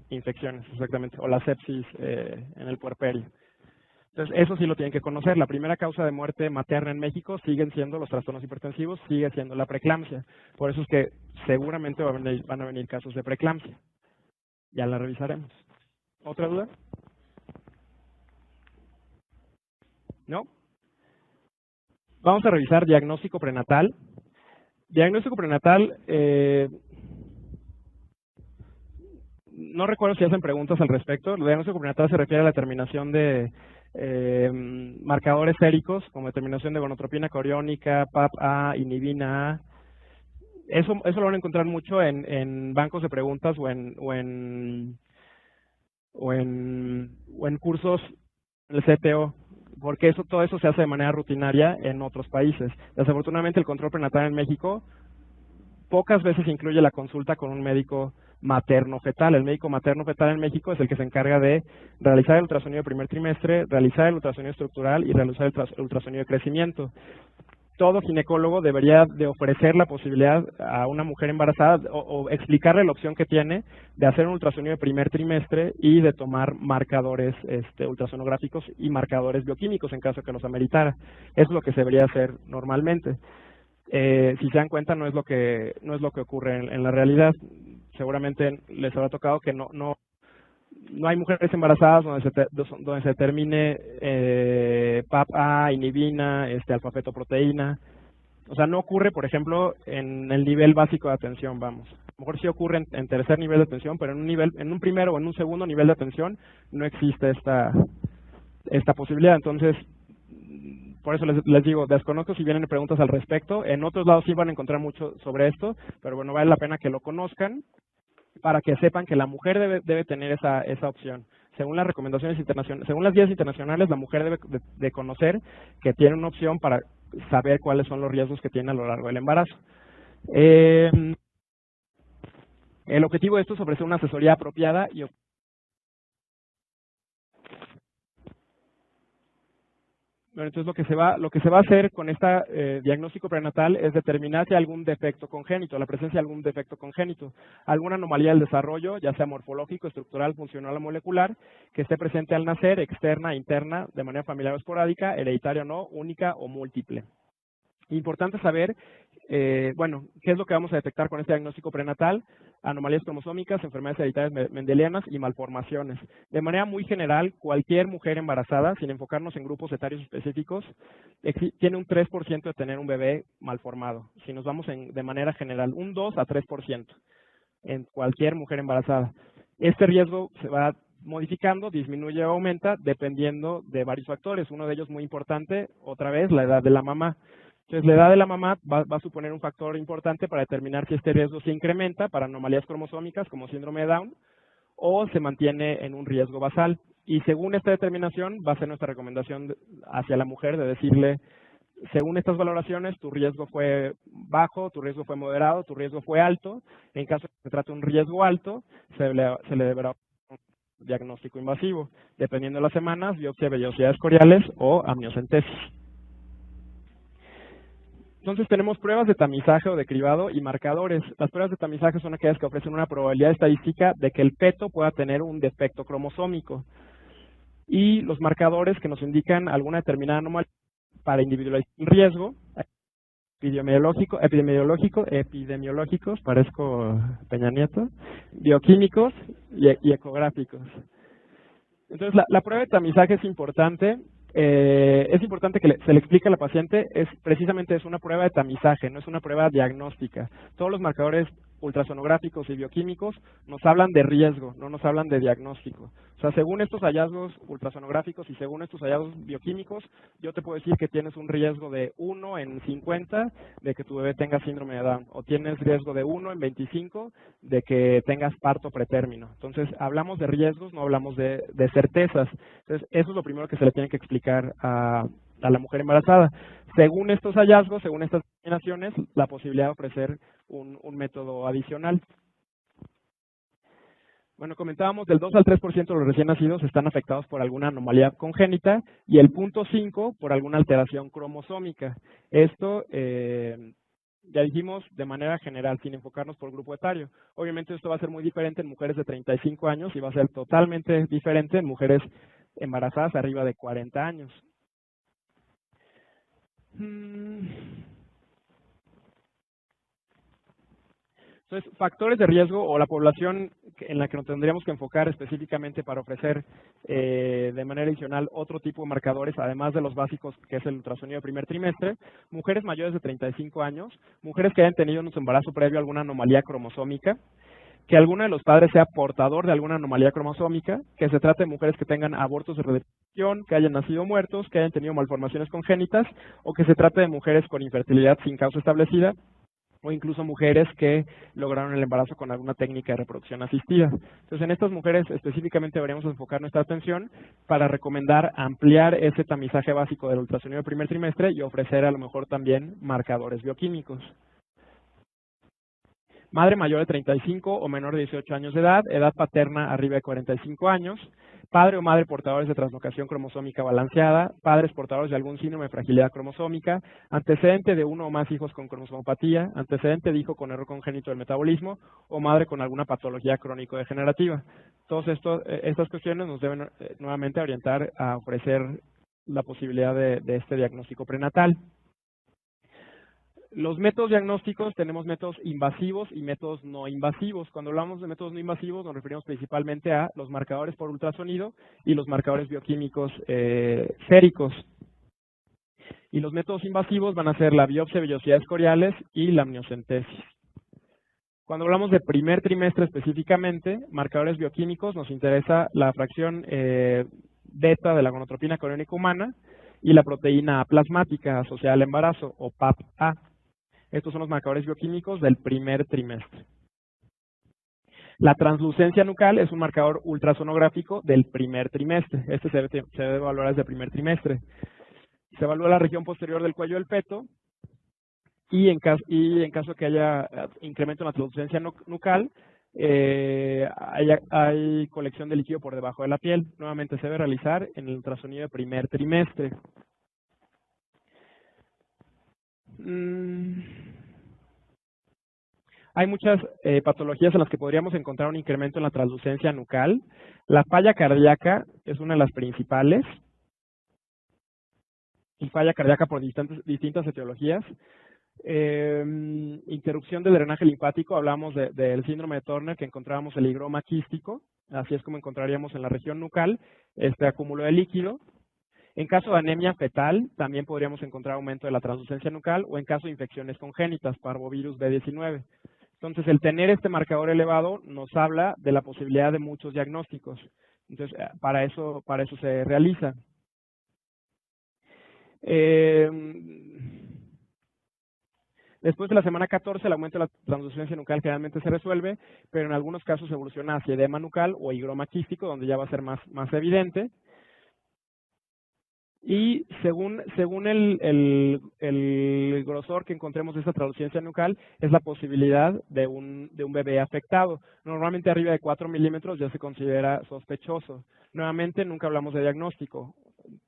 Infecciones, exactamente, o la sepsis en el puerperio. Entonces, eso sí lo tienen que conocer. La primera causa de muerte materna en México siguen siendo los trastornos hipertensivos, sigue siendo la preeclampsia. Por eso es que seguramente van a venir casos de preeclampsia. Ya la revisaremos. ¿Otra duda? ¿No? Vamos a revisar diagnóstico prenatal. Diagnóstico prenatal, no recuerdo si hacen preguntas al respecto. El diagnóstico prenatal se refiere a la determinación de marcadores séricos, como determinación de gonotropina coriónica, PAP-A, inhibina A. Eso lo van a encontrar mucho en bancos de preguntas o en cursos del CTO, porque todo eso se hace de manera rutinaria en otros países. Desafortunadamente, el control prenatal en México pocas veces incluye la consulta con un médico materno-fetal. El médico materno-fetal en México es el que se encarga de realizar el ultrasonido de primer trimestre, realizar el ultrasonido estructural y realizar el ultrasonido de crecimiento. Todo ginecólogo debería de ofrecer la posibilidad a una mujer embarazada o explicarle la opción que tiene de hacer un ultrasonido de primer trimestre y de tomar marcadores ultrasonográficos y marcadores bioquímicos en caso que los ameritara. Eso es lo que se debería hacer normalmente. Si se dan cuenta, no es lo que ocurre en la realidad. Seguramente les habrá tocado que no hay mujeres embarazadas donde se determine PAP-A, inhibina, alfa-fetoproteína. O sea, no ocurre, por ejemplo, en el nivel básico de atención, vamos. A lo mejor sí ocurre en tercer nivel de atención, pero en un primero o en un segundo nivel de atención no existe esta posibilidad. Entonces, por eso les digo, desconozco si vienen preguntas al respecto. En otros lados sí van a encontrar mucho sobre esto, pero bueno, vale la pena que lo conozcan para que sepan que la mujer debe tener esa opción. Según las recomendaciones internacionales, según las guías internacionales, la mujer debe de conocer que tiene una opción para saber cuáles son los riesgos que tiene a lo largo del embarazo. El objetivo de esto es ofrecer una asesoría apropiada y bueno, entonces lo que se va a hacer con este diagnóstico prenatal es determinar si hay algún defecto congénito, la presencia de algún defecto congénito, alguna anomalía del desarrollo, ya sea morfológico, estructural, funcional o molecular, que esté presente al nacer, externa, interna, de manera familiar o esporádica, hereditaria o no, única o múltiple. Importante saber, bueno, qué es lo que vamos a detectar con este diagnóstico prenatal: anomalías cromosómicas, enfermedades hereditarias mendelianas y malformaciones. De manera muy general, cualquier mujer embarazada, sin enfocarnos en grupos etarios específicos, tiene un 3% de tener un bebé malformado. Si nos vamos de manera general, un 2 a 3% en cualquier mujer embarazada. Este riesgo se va modificando, disminuye o aumenta dependiendo de varios factores. Uno de ellos muy importante, otra vez, la edad de la mamá. Entonces, la edad de la mamá va a suponer un factor importante para determinar si este riesgo se incrementa para anomalías cromosómicas como síndrome de Down o se mantiene en un riesgo basal. Y según esta determinación, va a ser nuestra recomendación hacia la mujer de decirle, según estas valoraciones, tu riesgo fue bajo, tu riesgo fue moderado, tu riesgo fue alto. En caso de que se trate de un riesgo alto, se le deberá un diagnóstico invasivo, dependiendo de las semanas, biopsia de vellosidades coriales o amniocentesis. Entonces tenemos pruebas de tamizaje o de cribado y marcadores. Las pruebas de tamizaje son aquellas que ofrecen una probabilidad estadística de que el feto pueda tener un defecto cromosómico. Y los marcadores que nos indican alguna determinada anomalía para individualizar un riesgo epidemiológicos, parezco Peña Nieto, bioquímicos y ecográficos. Entonces, la prueba de tamizaje es importante. Es importante que se le explique a la paciente, precisamente es una prueba de tamizaje, no es una prueba diagnóstica. Todos los marcadores ultrasonográficos y bioquímicos nos hablan de riesgo, no nos hablan de diagnóstico. O sea, según estos hallazgos ultrasonográficos y según estos hallazgos bioquímicos, yo te puedo decir que tienes un riesgo de 1 en 50 de que tu bebé tenga síndrome de Down, o tienes riesgo de 1 en 25 de que tengas parto pretérmino. Entonces, hablamos de riesgos, no hablamos de certezas. Entonces, eso es lo primero que se le tiene que explicar a la mujer embarazada. Según estos hallazgos, según estas determinaciones, la posibilidad de ofrecer un método adicional. Bueno, comentábamos del 2 al 3% de los recién nacidos están afectados por alguna anomalía congénita y el 0.5 por alguna alteración cromosómica. Esto, ya dijimos, de manera general, sin enfocarnos por grupo etario. Obviamente esto va a ser muy diferente en mujeres de 35 años y va a ser totalmente diferente en mujeres embarazadas arriba de 40 años. Entonces, factores de riesgo o la población en la que nos tendríamos que enfocar específicamente para ofrecer de manera adicional otro tipo de marcadores, además de los básicos, que es el ultrasonido de primer trimestre, mujeres mayores de 35 años, mujeres que hayan tenido en su embarazo previo alguna anomalía cromosómica, que alguno de los padres sea portador de alguna anomalía cromosómica, que se trate de mujeres que tengan abortos de repetición, que hayan nacido muertos, que hayan tenido malformaciones congénitas, o que se trate de mujeres con infertilidad sin causa establecida, o incluso mujeres que lograron el embarazo con alguna técnica de reproducción asistida. Entonces, en estas mujeres específicamente deberíamos enfocar nuestra atención para recomendar ampliar ese tamizaje básico del ultrasonido de primer trimestre y ofrecer a lo mejor también marcadores bioquímicos. Madre mayor de 35 o menor de 18 años de edad paterna arriba de 45 años, padre o madre portadores de translocación cromosómica balanceada, padres portadores de algún síndrome de fragilidad cromosómica, antecedente de uno o más hijos con cromosomopatía, antecedente de hijo con error congénito del metabolismo o madre con alguna patología crónico-degenerativa. Todas estas cuestiones nos deben nuevamente orientar a ofrecer la posibilidad de este diagnóstico prenatal. Los métodos diagnósticos, tenemos métodos invasivos y métodos no invasivos. Cuando hablamos de métodos no invasivos nos referimos principalmente a los marcadores por ultrasonido y los marcadores bioquímicos séricos. Y los métodos invasivos van a ser la biopsia de vellosidades coriales y la amniocentesis. Cuando hablamos de primer trimestre específicamente, marcadores bioquímicos, nos interesa la fracción beta de la gonotropina coriónica humana y la proteína A plasmática asociada al embarazo, o PAP-A. Estos son los marcadores bioquímicos del primer trimestre. La translucencia nucal es un marcador ultrasonográfico del primer trimestre. Este se debe evaluar desde el primer trimestre. Se evalúa la región posterior del cuello del feto y en caso que haya incremento en la translucencia nucal, hay colección de líquido por debajo de la piel. Nuevamente se debe realizar en el ultrasonido de primer trimestre. Hay muchas patologías en las que podríamos encontrar un incremento en la translucencia nucal. La falla cardíaca es una de las principales. Y falla cardíaca por distintas etiologías. Interrupción del drenaje linfático, hablamos del síndrome de Turner, que encontrábamos el higroma quístico. Así es como encontraríamos en la región nucal este acúmulo de líquido. En caso de anemia fetal, también podríamos encontrar aumento de la translucencia nucal, o en caso de infecciones congénitas, parvovirus B19. Entonces, el tener este marcador elevado nos habla de la posibilidad de muchos diagnósticos. Entonces, para eso se realiza. Después de la semana 14, el aumento de la translucencia nucal generalmente se resuelve, pero en algunos casos evoluciona hacia edema nucal o higroma quístico, donde ya va a ser más evidente. Y según el grosor que encontremos de esta translucencia nucal, es la posibilidad de un bebé afectado. Normalmente arriba de 4 milímetros ya se considera sospechoso. Nuevamente, nunca hablamos de diagnóstico.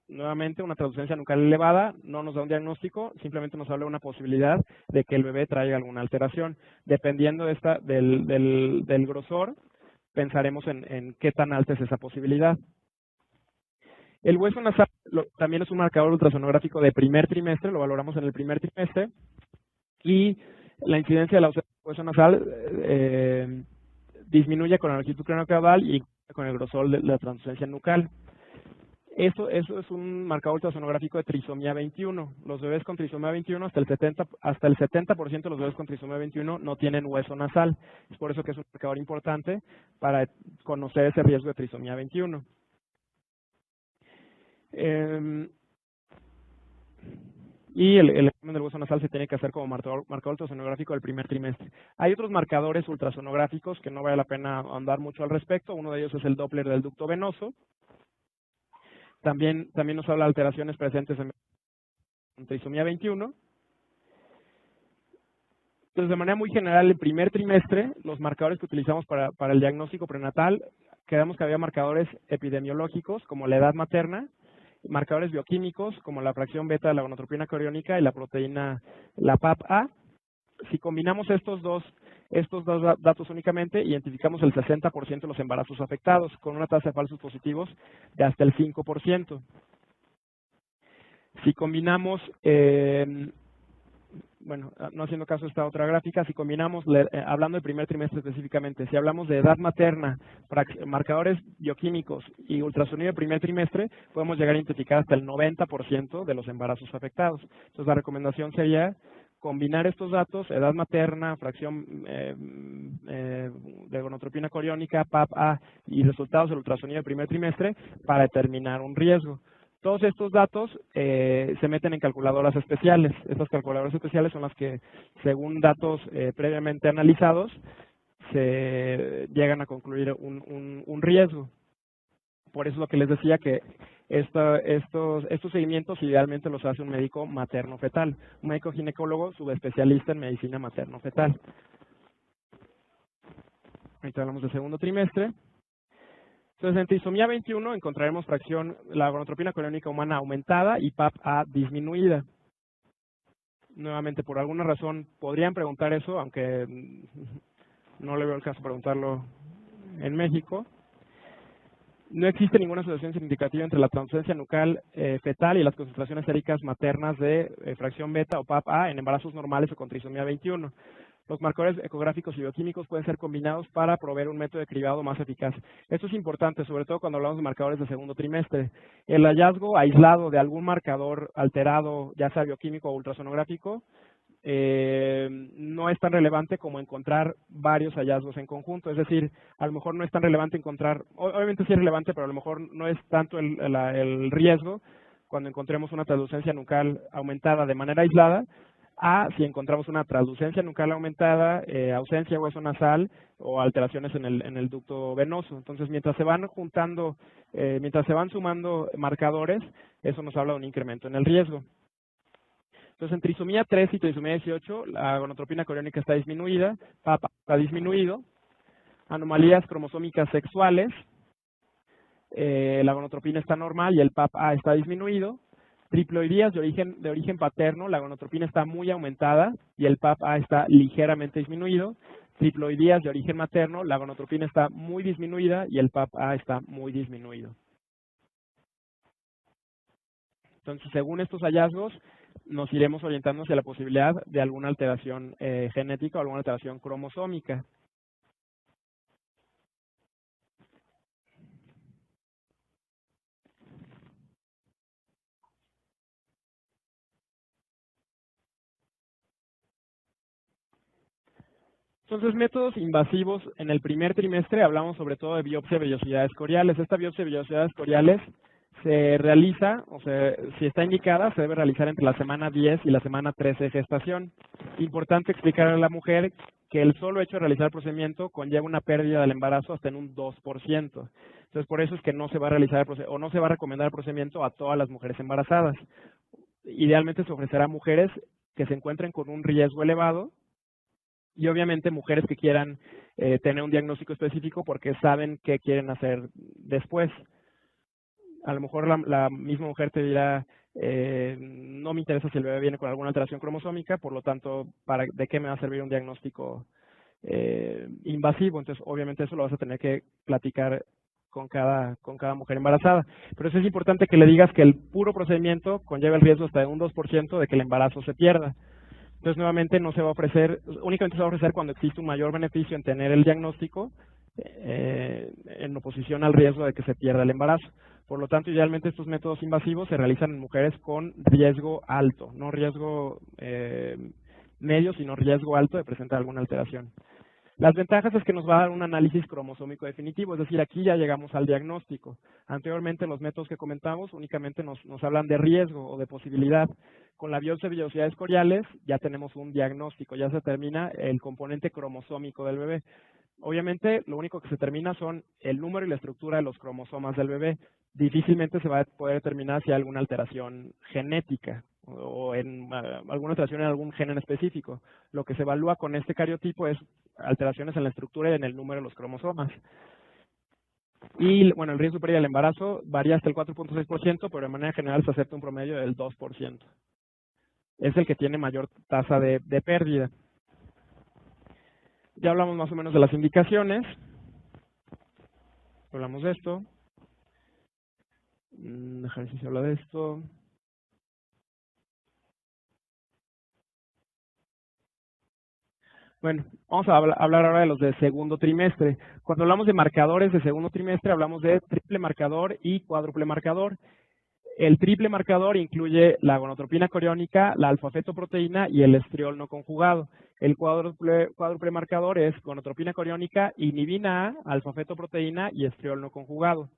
Nuevamente, una translucencia nucal elevada no nos da un diagnóstico, simplemente nos habla de una posibilidad de que el bebé traiga alguna alteración. Dependiendo del grosor, pensaremos en qué tan alta es esa posibilidad. El hueso nasal también es un marcador ultrasonográfico de primer trimestre, lo valoramos en el primer trimestre, y la incidencia de la ausencia del hueso nasal disminuye con la longitud craneocaudal y con el grosor de la translucencia nucal. Eso es un marcador ultrasonográfico de trisomía 21. Los bebés con trisomía 21, hasta el 70% de los bebés con trisomía 21 no tienen hueso nasal. Es por eso que es un marcador importante para conocer ese riesgo de trisomía 21. Y el examen del hueso nasal se tiene que hacer como marcador ultrasonográfico del primer trimestre. Hay otros marcadores ultrasonográficos que no vale la pena andar mucho al respecto. Uno de ellos es el Doppler del ducto venoso. También nos habla de alteraciones presentes en trisomía 21. Entonces, de manera muy general, el primer trimestre, los marcadores que utilizamos para el diagnóstico prenatal, quedamos que había marcadores epidemiológicos, como la edad materna, marcadores bioquímicos, como la fracción beta de la gonadotropina coriónica y la proteína, la PAP-A. Si combinamos estos dos datos únicamente, identificamos el 60% de los embarazos afectados, con una tasa de falsos positivos de hasta el 5%. Si combinamos, bueno, no haciendo caso de esta otra gráfica, si combinamos, hablando del primer trimestre específicamente, si hablamos de edad materna, marcadores bioquímicos y ultrasonido de primer trimestre, podemos llegar a identificar hasta el 90% de los embarazos afectados. Entonces, la recomendación sería combinar estos datos, edad materna, fracción de gonadotropina coriónica, PAP-A y resultados del ultrasonido de primer trimestre para determinar un riesgo. Todos estos datos se meten en calculadoras especiales. Estas calculadoras especiales son las que, según datos previamente analizados, se llegan a concluir un riesgo. Por eso es lo que les decía que estos seguimientos idealmente los hace un médico materno-fetal, un médico ginecólogo subespecialista en medicina materno-fetal. Ahorita hablamos del segundo trimestre. Entonces, en trisomía 21 encontraremos la gonadotropina coriónica humana aumentada y PAP-A disminuida. Nuevamente, por alguna razón, podrían preguntar eso, aunque no le veo el caso preguntarlo en México. No existe ninguna asociación significativa entre la translucencia nucal fetal y las concentraciones séricas maternas de fracción beta o PAP-A en embarazos normales o con trisomía 21. Los marcadores ecográficos y bioquímicos pueden ser combinados para proveer un método de cribado más eficaz. Esto es importante, sobre todo cuando hablamos de marcadores de segundo trimestre. El hallazgo aislado de algún marcador alterado, ya sea bioquímico o ultrasonográfico, no es tan relevante como encontrar varios hallazgos en conjunto. Es decir, a lo mejor no es tan relevante encontrar, obviamente sí es relevante, pero a lo mejor no es tanto el riesgo cuando encontremos una translucencia nucal aumentada de manera aislada, a si encontramos una translucencia nucal aumentada, ausencia de hueso nasal o alteraciones en el ducto venoso. Entonces, mientras se van sumando marcadores, eso nos habla de un incremento en el riesgo. Entonces, en trisomía 3 y trisomía 18, la gonadotropina coriónica está disminuida, PAP está disminuido, anomalías cromosómicas sexuales, la gonadotropina está normal y el PAP-A está disminuido. Triploidías de origen paterno, la gonadotropina está muy aumentada y el PAP-A está ligeramente disminuido. Triploidías de origen materno, la gonadotropina está muy disminuida y el PAP-A está muy disminuido. Entonces, según estos hallazgos, nos iremos orientando hacia la posibilidad de alguna alteración genética o alguna alteración cromosómica. Entonces, métodos invasivos en el primer trimestre, hablamos sobre todo de biopsia de vellosidades coriales. Esta biopsia de vellosidades coriales se realiza, o sea, si está indicada, se debe realizar entre la semana 10 y la semana 13 de gestación. Importante explicar a la mujer que el solo hecho de realizar el procedimiento conlleva una pérdida del embarazo hasta en un 2%. Entonces, por eso es que no se va a realizar o no se va a recomendar el procedimiento a todas las mujeres embarazadas. Idealmente se ofrecerá a mujeres que se encuentren con un riesgo elevado y obviamente mujeres que quieran tener un diagnóstico específico porque saben qué quieren hacer después. A lo mejor la misma mujer te dirá, no me interesa si el bebé viene con alguna alteración cromosómica, por lo tanto, ¿de qué me va a servir un diagnóstico invasivo? Entonces, obviamente eso lo vas a tener que platicar con cada mujer embarazada. Pero eso es importante que le digas que el puro procedimiento conlleva el riesgo hasta de un 2% de que el embarazo se pierda. Entonces, nuevamente, no se va a ofrecer, únicamente se va a ofrecer cuando existe un mayor beneficio en tener el diagnóstico en oposición al riesgo de que se pierda el embarazo. Por lo tanto, idealmente estos métodos invasivos se realizan en mujeres con riesgo alto, no riesgo medio, sino riesgo alto de presentar alguna alteración. Las ventajas es que nos va a dar un análisis cromosómico definitivo, es decir, aquí ya llegamos al diagnóstico. Anteriormente los métodos que comentamos únicamente nos hablan de riesgo o de posibilidad. Con la biopsia de vellosidades coriales ya tenemos un diagnóstico, ya se determina el componente cromosómico del bebé. Obviamente lo único que se determina son el número y la estructura de los cromosomas del bebé. Difícilmente se va a poder determinar si hay alguna alteración genética o en alguna alteración en algún gen en específico. Lo que se evalúa con este cariotipo es alteraciones en la estructura y en el número de los cromosomas. Y bueno, el riesgo de pérdida del embarazo varía hasta el 4.6%, pero de manera general se acepta un promedio del 2%. Es el que tiene mayor tasa de pérdida. Ya hablamos más o menos de las indicaciones. Hablamos de esto. Dejar ver si se habla de esto. Bueno, vamos a hablar ahora de los de segundo trimestre. Cuando hablamos de marcadores de segundo trimestre, hablamos de triple marcador y cuádruple marcador. El triple marcador incluye la gonotropina coriónica, la alfa-fetoproteína y el estriol no conjugado. El cuádruple marcador es gonotropina coriónica, inhibina A, alfa-fetoproteína y estriol no conjugado.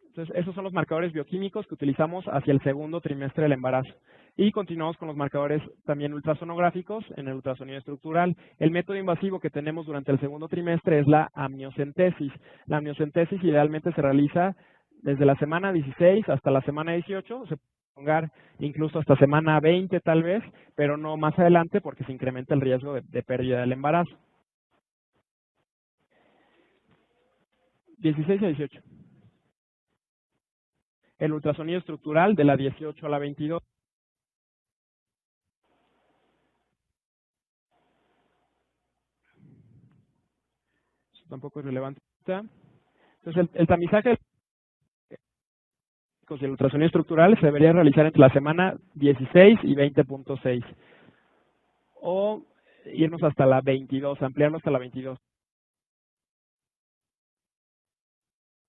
Entonces, esos son los marcadores bioquímicos que utilizamos hacia el segundo trimestre del embarazo. Y continuamos con los marcadores también ultrasonográficos en el ultrasonido estructural. El método invasivo que tenemos durante el segundo trimestre es la amniocentesis. La amniocentesis idealmente se realiza desde la semana 16 hasta la semana 18, se puede prolongar incluso hasta semana 20 tal vez, pero no más adelante porque se incrementa el riesgo de pérdida del embarazo. 16 a 18. El ultrasonido estructural de la 18 a la 22. Eso tampoco es relevante. Entonces, el tamizaje del ultrasonido estructural se debería realizar entre la semana 16 y 20.6. O irnos hasta la 22, ampliarlo hasta la 22.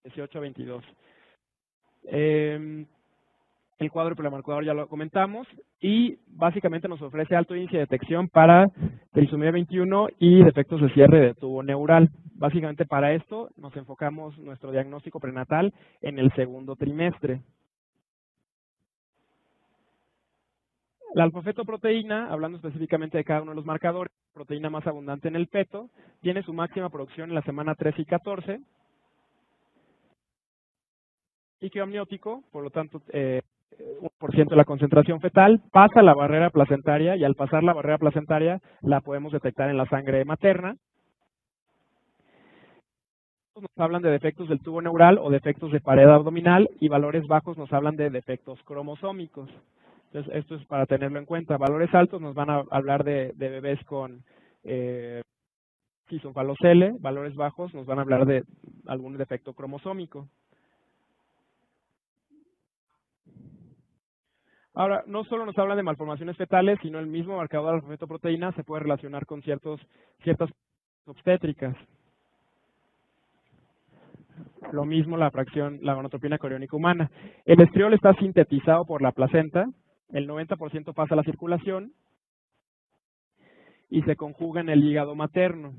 18 a 22. El cuádruple marcador ya lo comentamos y básicamente nos ofrece alto índice de detección para trisomía 21 y defectos de cierre de tubo neural. Básicamente para esto nos enfocamos nuestro diagnóstico prenatal en el segundo trimestre. La alfa-fetoproteína, hablando específicamente de cada uno de los marcadores, proteína más abundante en el feto, tiene su máxima producción en la semana 13 y 14. Líquido amniótico, por lo tanto, 1% de la concentración fetal, pasa la barrera placentaria y al pasar la barrera placentaria la podemos detectar en la sangre materna. Nos hablan de defectos del tubo neural o defectos de pared abdominal y valores bajos nos hablan de defectos cromosómicos. Entonces, esto es para tenerlo en cuenta. Valores altos nos van a hablar de bebés con cisofalocele, valores bajos nos van a hablar de algún defecto cromosómico. Ahora, no solo nos hablan de malformaciones fetales, sino el mismo marcador de alfa-fetoproteína se puede relacionar con ciertas obstétricas. Lo mismo la gonotropina coriónica humana. El estriol está sintetizado por la placenta, el 90% pasa a la circulación y se conjuga en el hígado materno.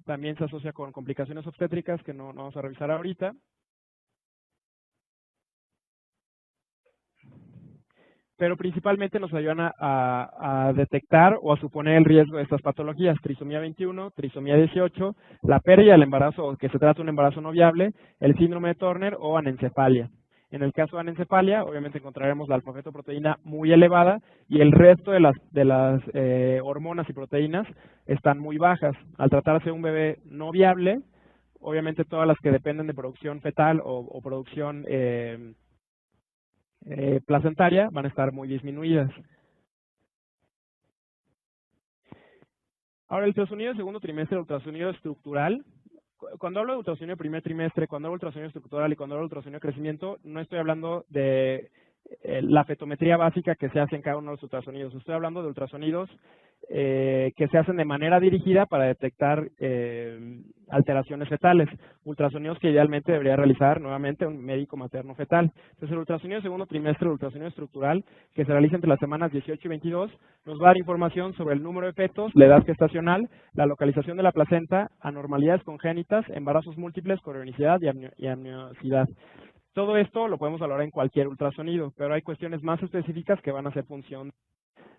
también se asocia con complicaciones obstétricas que no vamos a revisar ahorita. Pero principalmente nos ayudan a detectar o a suponer el riesgo de estas patologías: trisomía 21, trisomía 18, la pérdida del embarazo, o que se trata de un embarazo no viable, el síndrome de Turner o anencefalia. En el caso de anencefalia, obviamente encontraremos la alfa-fetoproteína muy elevada y el resto de las hormonas y proteínas están muy bajas. Al tratarse de un bebé no viable, obviamente todas las que dependen de producción fetal o producción placentaria van a estar muy disminuidas. Ahora, el ultrasonido de segundo trimestre, el ultrasonido estructural. Cuando hablo de ultrasonido de primer trimestre, cuando hablo de ultrasonido estructural y cuando hablo de ultrasonido de crecimiento, no estoy hablando de la fetometría básica que se hace en cada uno de los ultrasonidos. Estoy hablando de ultrasonidos que se hacen de manera dirigida para detectar alteraciones fetales. Ultrasonidos que idealmente debería realizar nuevamente un médico materno fetal. Entonces, el ultrasonido de segundo trimestre, el ultrasonido estructural, que se realiza entre las semanas 18 y 22, nos va a dar información sobre el número de fetos, la edad gestacional, la localización de la placenta, anormalidades congénitas, embarazos múltiples, coronicidad y amniosidad. Todo esto lo podemos valorar en cualquier ultrasonido, pero hay cuestiones más específicas que van a ser función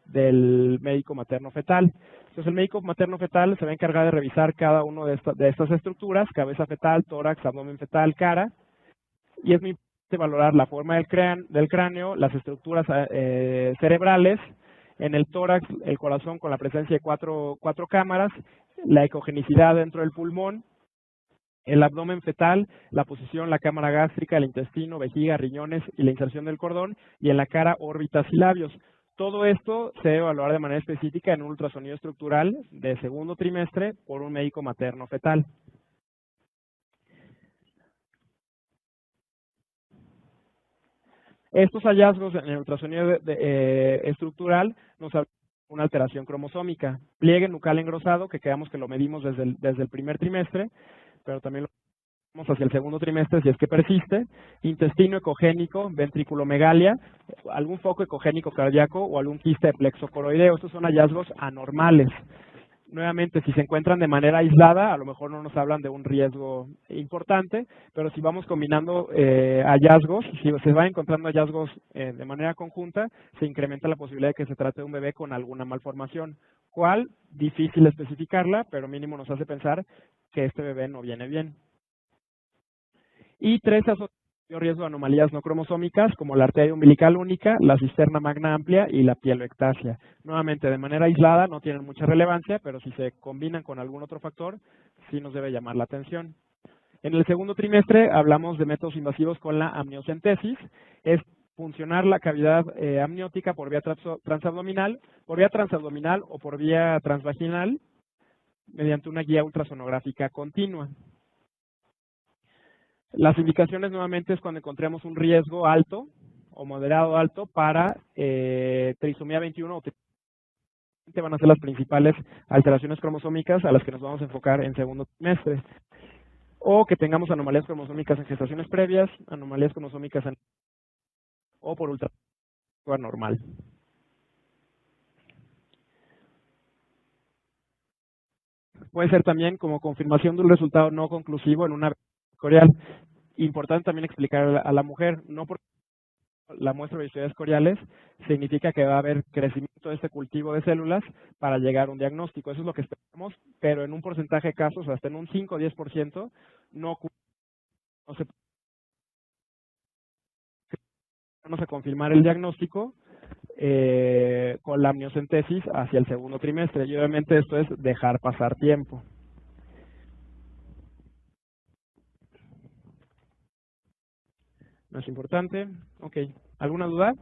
del médico materno fetal. Entonces, el médico materno fetal se va a encargar de revisar cada una de estas estructuras: cabeza fetal, tórax, abdomen fetal, cara, y es muy importante valorar la forma del cráneo, las estructuras cerebrales, en el tórax, el corazón con la presencia de cuatro cámaras, la ecogenicidad dentro del pulmón, el abdomen fetal, la posición, la cámara gástrica, el intestino, vejiga, riñones y la inserción del cordón, y en la cara, órbitas y labios. Todo esto se debe evaluar de manera específica en un ultrasonido estructural de segundo trimestre por un médico materno fetal. Estos hallazgos en el ultrasonido estructural nos hablan de una alteración cromosómica: pliegue nucal engrosado, que creamos que lo medimos desde el primer trimestre, pero también lo medimos hacia el segundo trimestre si es que persiste; intestino ecogénico, ventriculomegalia, algún foco ecogénico cardíaco o algún quiste de plexo coroideo. Estos son hallazgos anormales. Nuevamente, si se encuentran de manera aislada, a lo mejor no nos hablan de un riesgo importante, pero si vamos combinando hallazgos, si se van encontrando hallazgos de manera conjunta, se incrementa la posibilidad de que se trate de un bebé con alguna malformación. ¿Cuál? Difícil especificarla, pero mínimo nos hace pensar que este bebé no viene bien. Y 3, riesgo de anomalías no cromosómicas como la arteria umbilical única, la cisterna magna amplia y la pieloctasia. Nuevamente, de manera aislada no tienen mucha relevancia, pero si se combinan con algún otro factor, sí nos debe llamar la atención. En el segundo trimestre hablamos de métodos invasivos con la amniocentesis. Es funcionar la cavidad amniótica por vía transabdominal o por vía transvaginal mediante una guía ultrasonográfica continua. Las indicaciones nuevamente es cuando encontremos un riesgo alto o moderado alto para trisomía 21 o van a ser las principales alteraciones cromosómicas a las que nos vamos a enfocar en segundo trimestre. O que tengamos anomalías cromosómicas en gestaciones previas, anomalías cromosómicas o por ultrasonido anormal. Puede ser también como confirmación de un resultado no conclusivo en una vectorial. Importante también explicar a la mujer, no porque la muestra de velocidades coriales significa que va a haber crecimiento de este cultivo de células para llegar a un diagnóstico. Eso es lo que esperamos, pero en un porcentaje de casos, hasta en un 5 o 10%, no se vamos a confirmar el diagnóstico con la amniocentesis hacia el segundo trimestre. Y obviamente esto es dejar pasar tiempo. ¿No es importante? Ok. ¿Alguna duda?